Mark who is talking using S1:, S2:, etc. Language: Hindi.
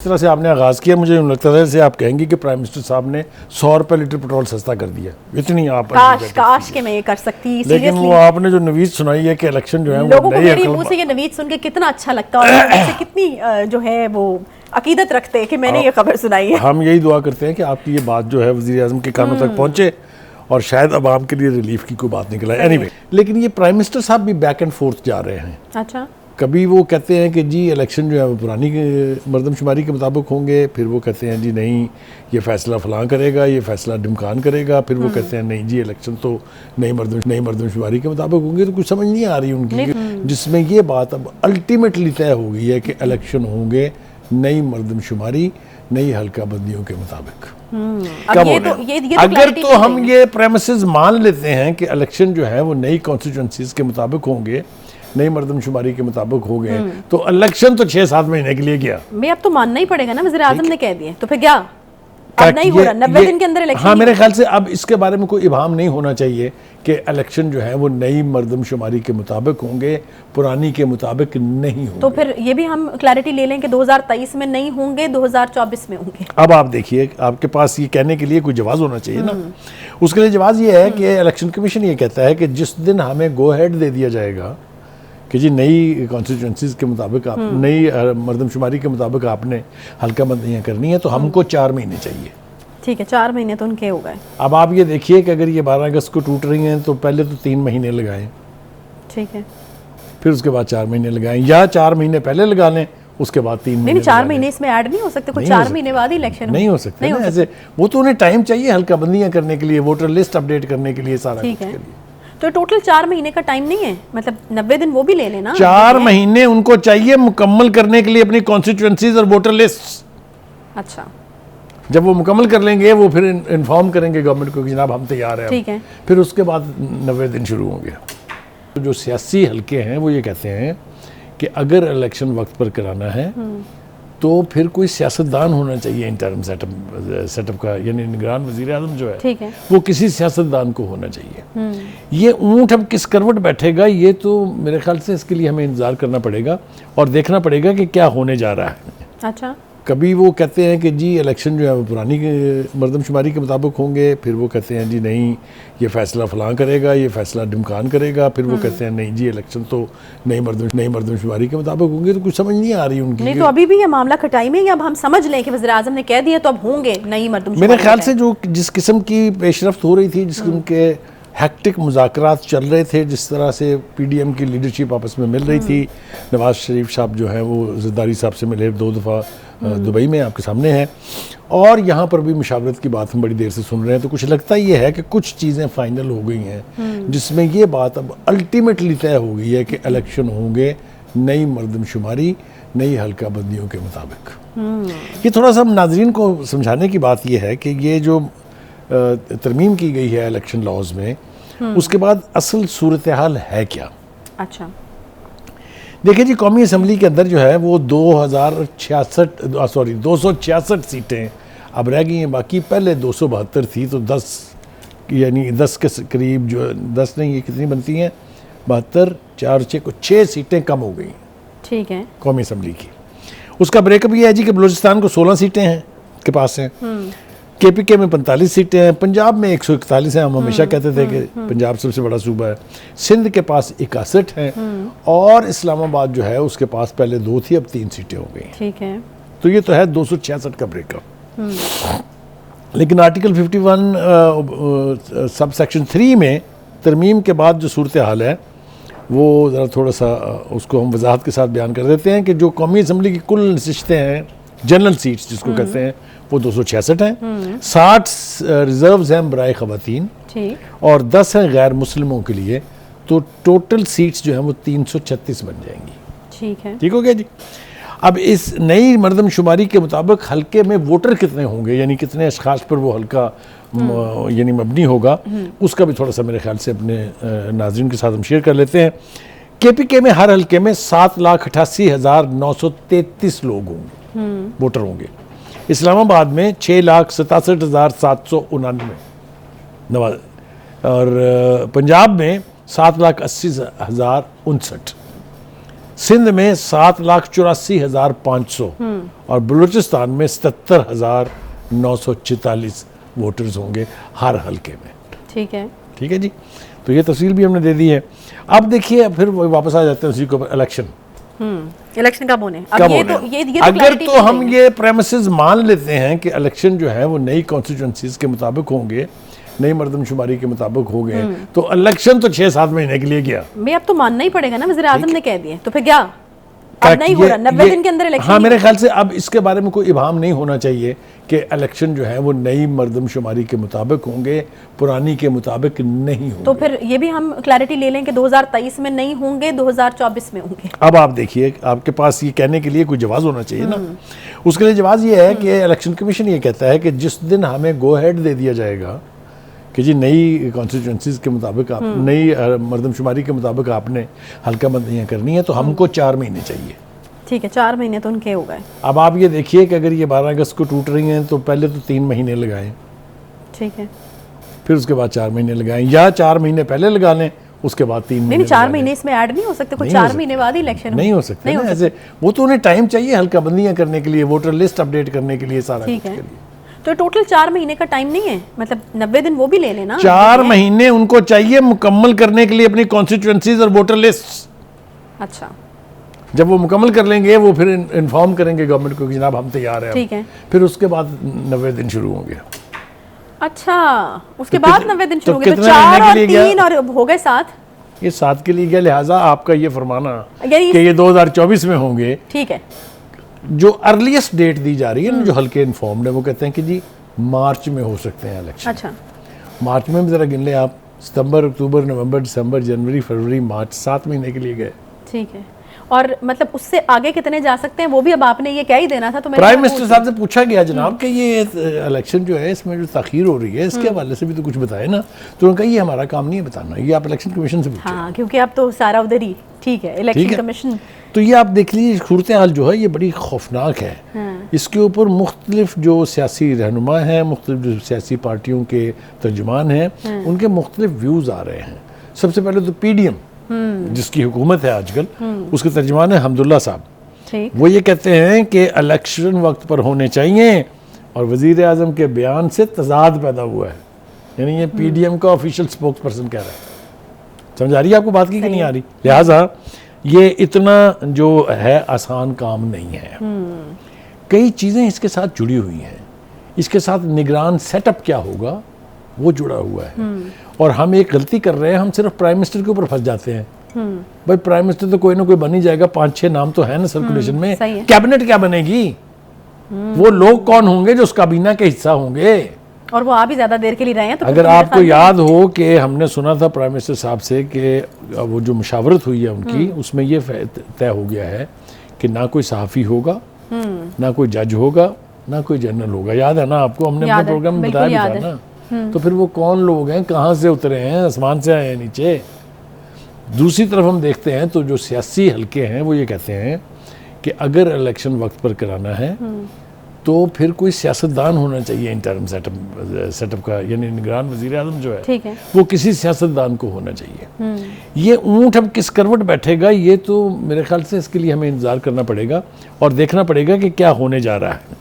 S1: इस तरह से आपने आगाज़ किया, मुझे लगता था जैसे आप कहेंगे कि प्राइम मिनिस्टर साहब ने 100 रुपये लीटर पेट्रोल सस्ता कर दिया। इतनी आप
S2: काश के मैं ये कर सकती।
S1: लेकिन वो आपने जो नवीज सुनाई है कि इलेक्शन जो है
S2: लोगों को मेरे मुंह से ये नवीज सुन के कितना अच्छा लगता है और मुझसे कितनी जो है वो अकीदत रखते हैं कि मैंने ये खबर सुनाई है।
S1: हम यही दुआ करते हैं कि आपकी ये बात जो है वज़ीर आज़म के कानों तक पहुंचे और शायद आवाम के लिए रिलीफ की कोई बात निकल आए। एनीवे, लेकिन ये प्राइम मिनिस्टर साहब भी बैक एंड फोर्थ जा रहे हैं।
S2: अच्छा,
S1: कभी वो कहते हैं कि जी इलेक्शन जो है वो पुरानी मरदमशुमारी के मुताबिक होंगे, फिर वो कहते हैं जी नहीं ये फैसला फलां करेगा, ये फैसला ढिमकान करेगा, फिर वो कहते हैं नहीं जी इलेक्शन तो नई मरदमशुमारी के मुताबिक होंगे। तो कुछ समझ नहीं आ रही उनकी, जिसमें ये बात अब अल्टीमेटली तय हो गई है कि इलेक्शन होंगे नई मरदमशुमारी नई हल्का बंदियों के मुताबिक। कब
S2: ये तो
S1: अगर तो हम ये प्रेमिसेस मान लेते हैं कि इलेक्शन जो है वो नई कॉन्स्टिट्यूंसीज के मुताबिक होंगे, नई मरदमशुमारी के मुताबिक हो गए, तो इलेक्शन तो 6-7 महीने के लिए गया।
S2: मैं अब तो मानना ही पड़ेगा ना, वज़ीर आज़म ने कह दिए तो फिर क्या अब नहीं हो रहा 90 दिन के अंदर इलेक्शन।
S1: हाँ, मेरे ख्याल से अब इसके बारे में कोई इबाहम नहीं होना चाहिए कि इलेक्शन जो है वो नई मरदमशुमारी के मुताबिक होंगे, पुरानी के मुताबिक नहीं होंगे।
S2: तो फिर ये भी हम क्लैरिटी ले लें कि 2023 में नहीं होंगे, 2024 में होंगे।
S1: अब आप देखिए, आपके पास ये कहने के लिए कोई जवाब होना चाहिए ना। उसके लिए जवाब ये है कि इलेक्शन कमीशन ये कहता है कि जिस दिन हमें गो हेड दे दिया जाएगा कि जी नई कॉन्स्टिट्यूंसीज के मुताबिक आप नई मरदमशुमारी के मुताबिक आपने हल्का बंदियाँ करनी है, तो हमको 4 महीने चाहिए।
S2: ठीक है, 4 महीने तो उनके हो गए।
S1: अब आप ये देखिए कि अगर ये 12 अगस्त को टूट रही हैं तो पहले तो 3 महीने लगाएं,
S2: ठीक है,
S1: फिर उसके बाद 4 महीने लगाएं, या 4 महीने पहले लगा लें, उसके बाद 3 महीने।
S2: 4 महीने इसमें ऐड नहीं हो सकते? कुछ 4 महीने बाद ही इलेक्शन
S1: नहीं हो सकते ना ऐसे। वो तो उन्हें टाइम चाहिए हल्का बंदियाँ करने के लिए, वोटर लिस्ट अपडेट करने के लिए, सारा कुछ के लिए।
S2: तो टोटल 4 महीने का टाइम नहीं है, मतलब 90 दिन वो भी ले लेना।
S1: 4 महीने उनको चाहिए मुकम्मल करने के लिए अपनी कॉन्स्टिट्यूंसीज और वोटर लिस्ट।
S2: अच्छा,
S1: जब वो मुकम्मल कर लेंगे वो फिर इन्फॉर्म करेंगे गवर्नमेंट को कि जनाब हम तैयार हैं।
S2: ठीक है,
S1: फिर उसके बाद 90 दिन शुरू होंगे। तो जो सियासी हलके हैं वो ये कहते हैं कि अगर इलेक्शन वक्त पर कराना है तो फिर कोई सियासतदान होना चाहिए इंटर्म सेटअप का, यानी निगरान वज़ीर आज़म जो है,
S2: ठीक है,
S1: वो किसी सियासतदान को होना चाहिए। ये ऊँट अब किस करवट बैठेगा, ये तो मेरे ख्याल से इसके लिए हमें इंतज़ार करना पड़ेगा और देखना पड़ेगा कि क्या होने जा रहा है।
S2: अच्छा,
S1: कभी वो कहते हैं कि जी इलेक्शन जो है वो पुरानी मरदमशुमारी के मुताबिक होंगे, फिर वो कहते हैं जी नहीं ये फैसला फलां करेगा, ये फैसला ढिमकान करेगा, फिर वो कहते हैं नहीं जी इलेक्शन तो नई मरदमशुमारी के मुताबिक होंगे। तो कुछ समझ नहीं आ रही उनकी।
S2: नहीं तो अभी भी ये मामला खटाई में, या अब हम समझ लें कि वज़ीर आज़म ने कह दिया तो अब होंगे नई मरदमशुमारी?
S1: मेरे ख्याल से जो जिस किस्म की पेशरफ्त हो रही थी, जिस किस्म के हैक्टिक मुज़ाकरात चल रहे थे, जिस तरह से PDM की लीडरशिप आपस में मिल रही थी, नवाज शरीफ साहब जो हैं वो ज़रदारी साहब से मिले 2 दफ़ा दुबई में, आपके सामने है, और यहाँ पर भी मुशावरत की बात हम बड़ी देर से सुन रहे हैं। तो कुछ लगता ये है कि कुछ चीज़ें फाइनल हो गई हैं, जिसमें ये बात अब अल्टीमेटली तय हो गई है कि इलेक्शन होंगे नई मरदमशुमारी नई हल्का बंदियों के मुताबिक। ये थोड़ा सा नाजरीन को समझाने की बात यह है कि ये जो तरमीम की गई है इलेक्शन लॉज में, उसके बाद असल सूरत हाल है क्या।
S2: अच्छा,
S1: देखिए जी, कौमी असम्बली के अंदर जो है वो 266 सीटें अब रह गई हैं बाकी। पहले 272 थी, तो 10 यानी 10 के करीब, जो 10 नहीं, ये कितनी बनती हैं, 72 4 6 को 6 सीटें कम हो गई।
S2: ठीक है,
S1: कौमी असम्बली की। उसका ब्रेकअप ये है जी कि बलूचिस्तान को 16 सीटें हैं के पास हैं, KPK में 45 सीटें हैं, पंजाब में 141 हैं। हम हमेशा कहते थे कि पंजाब सबसे बड़ा सूबा है। सिंध के पास 61 हैं, और इस्लामाबाद जो है उसके पास पहले 2 थी, अब 3 सीटें हो गई।
S2: ठीक है,
S1: तो ये तो है 266 का ब्रेकअप। लेकिन आर्टिकल 51 सब सेक्शन 3 में तरमीम के बाद जो सूरत हाल है वो ज़रा थोड़ा सा उसको हम वजाहत के साथ बयान कर देते हैं कि जो कौमी असम्बली की कुल नशिस्तें हैं, जनरल सीट्स जिसको कहते हैं, वो 266 हैं। 60 रिजर्व्स हैं बराए ख़वातीन, और 10 हैं गैर मुस्लिमों के लिए। तो टोटल सीट्स जो हैं वो 336 बन जाएंगी।
S2: ठीक है,
S1: ठीक हो गया जी। अब इस नई मरदमशुमारी के मुताबिक हल्के में वोटर कितने होंगे, यानी कितने अशखास पर वो हल्का यानी मबनी होगा, उसका भी थोड़ा सा मेरे ख्याल से अपने नाज़रीन के साथ हम शेयर कर लेते हैं। KPK में हर हल्के में 7,88,933 लोग होंगे, वोटर होंगे। इस्लामाबाद में 6,67,799, और पंजाब में 7,80,059, सिंध में 7,84,500, और बलूचिस्तान में 77,944 वोटर्स होंगे हर हलके में।
S2: ठीक है।
S1: ठीक है जी, तो ये तफसील भी हमने दे दी है। अब देखिए फिर वो वापस आ जाते हैं उसी के ऊपर, इलेक्शन
S2: इलेक्शन कब होने? अब
S1: कब
S2: ये
S1: होने?
S2: तो ये
S1: अगर
S2: clarity
S1: तो
S2: मिल
S1: हम
S2: गई है।
S1: ये प्रेमिसेस मान लेते हैं कि इलेक्शन जो है वो नई कॉन्स्टिट्यूंसीज के मुताबिक होंगे, नई मर्दमशुमारी के मुताबिक हो गए, तो इलेक्शन तो 6-7 महीने के लिए गया।
S2: मैं अब तो मानना ही पड़ेगा ना, वज़ीर आज़म ने कह दिए तो फिर क्या
S1: क्या
S2: अब नहीं हो
S1: ये-
S2: रहा, 90
S1: ये-
S2: दिन के अंदर इलेक्शन।
S1: हाँ, मेरे ख्याल से अब इसके बारे में कोई इबाम नहीं होना चाहिए कि इलेक्शन जो है वो नई मर्दमशुमारी के मुताबिक होंगे, पुरानी के मुताबिक नहीं होंगे।
S2: तो फिर ये भी हम क्लैरिटी ले लें कि 2023 में नहीं होंगे, 2024 में होंगे।
S1: अब आप देखिए, आपके पास ये कहने के लिए कोई जवाब होना चाहिए ना। उसके लिए जवाब ये है कि इलेक्शन कमीशन ये कहता है कि जिस दिन हमें गो हेड दे दिया जाएगा कि जी नई कॉन्स्टिट्यूंसीज के मुताबिक आप नई मर्दमशुमारी के मुताबिक आपने हल्का बंदियाँ करनी है, तो हमको 4 महीने चाहिए।
S2: ठीक है, 4 महीने तो उनके हो गए।
S1: अब आप ये देखिए कि अगर ये 12 अगस्त को टूट रही हैं तो पहले तो 3 महीने लगाएं,
S2: ठीक है।
S1: फिर उसके बाद 4 महीने लगाएं, या 4 महीने पहले लगा लें, उसके बाद 3 महीने
S2: नहीं 4
S1: लगा लें।
S2: महीने इसमें ऐड नहीं हो सकते? कुछ
S1: नहीं हो
S2: 4
S1: सकते।
S2: महीने बाद ही इलेक्शन
S1: नहीं हो सकते
S2: नहीं
S1: ना
S2: हो
S1: ऐसे, वो तो उन्हें टाइम चाहिए हल्का बंदियाँ करने के लिए, वोटर लिस्ट अपडेट करने के लिए, सारा
S2: ठीक
S1: कुछ
S2: है।
S1: के लिए।
S2: तो टोटल 4 महीने का टाइम नहीं है, मतलब 90 दिन वो भी ले लेना।
S1: 4 महीने उनको चाहिए मुकम्मल करने के लिए अपनी कॉन्स्टिट्यूंसीज और वोटर लिस्ट।
S2: अच्छा,
S1: जब वो मुकम्मल कर लेंगे वो फिर इन्फॉर्म करेंगे गवर्नमेंट को कि जनाब हम तैयार हैं।
S2: ठीक है।
S1: फिर उसके बाद 90 दिन शुरू होंगे।
S2: अच्छा, उसके
S1: तो
S2: बाद
S1: कितने-
S2: 90 दिन
S1: तो
S2: शुरू हो गए, तो
S1: कितने
S2: 4
S1: महीने के
S2: और
S1: लिए गया?
S2: 3 और हो गए 7।
S1: ये 7 के लिए गया, लिहाजा आपका ये फरमाना
S2: यानी
S1: कि ये 2024 में होंगे,
S2: ठीक है।
S1: जो अर्लीस्ट डेट दी जा रही है ना, जो हल्के इन्फॉर्म्ड है वो कहते हैं कि जी मार्च में हो सकते हैं इलेक्शन।
S2: अच्छा,
S1: मार्च में भी ज़रा गिन लें आप, सितंबर, अक्टूबर, नवंबर, दिसंबर, जनवरी, फरवरी, मार्च, 7 महीने के लिए गए।
S2: ठीक है। और मतलब उससे आगे कितने जा सकते हैं वो भी अब आपने ये क्या ही देना था। तो मेरे
S1: प्राइम
S2: ख्याल
S1: मिनिस्टर साहब से पूछा गया जनाब कि ये इलेक्शन जो है इसमें जो ताखीर हो रही है इसके हवाले से भी तो कुछ बताए ना, तो उन्होंने कहा ये हमारा काम नहीं है बताना, ये आप इलेक्शन कमीशन से पूछें।
S2: हाँ, क्योंकि अब तो सारा उधर ही। ठीक है,
S1: ठीक
S2: इलेक्शन
S1: है।
S2: कमीशन।
S1: तो ये आप देख लीजिए सूरत हाल जो है ये बड़ी खौफनाक है। इसके ऊपर मुख्तलिफ जो सियासी रहनुमा हैं, मुख्तलिफ जो सियासी पार्टियों के तर्जुमान हैं, उनके मुख्तलिफ व्यूज़ आ रहे हैं। सबसे पहले तो PDM जिसकी हुकूमत है आजकल, उसके तर्जुमान है हमदुल्ला साहब।
S2: ठीक।
S1: वो ये कहते हैं कि इलेक्शन वक्त पर होने चाहिए, और वज़ीर आज़म के बयान से तजाद पैदा हुआ है। यानी ये PDM का ऑफिशियल स्पोक्स पर्सन कह रहा है। समझ आ रही है आपको बात की कि नहीं आ रही? लिहाजा ये इतना जो है आसान काम नहीं है। कई चीज़ें इसके साथ जुड़ी हुई हैं। इसके साथ निगरान सेटअप क्या होगा वो जुड़ा हुआ है। और हम एक गलती कर रहे हैं, हम सिर्फ प्राइम मिनिस्टर के ऊपर फंस जाते हैं। भाई प्राइम मिनिस्टर तो कोई ना कोई बन ही जाएगा, 5-6 नाम तो है ना सर्कुलेशन में।
S2: सही है।
S1: कैबिनेट क्या बनेगी? वो लोग कौन होंगे जो उस काबीना के हिस्सा होंगे?
S2: और वो आप ही ज्यादा देर के लिए रहे हैं तो
S1: अगर
S2: फिर तो मेरे
S1: आपको
S2: ख्याल में-
S1: याद हो कि हमने सुना था प्राइम मिनिस्टर साहब से कि वो जो मुशावरत हुई है उनकी, उसमें ये तय हो गया है कि ना कोई सहाफ़ी होगा, ना कोई जज होगा, ना कोई जनरल होगा। याद है ना आपको? हमने
S2: याद
S1: अपने
S2: है,
S1: प्रोग्राम में
S2: बिल्कुल
S1: बताया
S2: याद
S1: भी था ना। तो फिर वो कौन लोग हैं, कहाँ से उतरे हैं, आसमान से आए हैं नीचे? दूसरी तरफ हम देखते हैं तो जो सियासी हलके हैं वो ये कहते हैं कि अगर इलेक्शन वक्त पर कराना है तो फिर कोई सियासतदान होना चाहिए इंटर्म सेटअप का, यानी निगरान वज़ीर आज़म जो है
S2: ठीक है।
S1: वो किसी सियासतदान को होना चाहिए। ये ऊँट अब किस करवट बैठेगा ये तो मेरे ख्याल से इसके लिए हमें इंतज़ार करना पड़ेगा और देखना पड़ेगा कि क्या होने जा रहा है।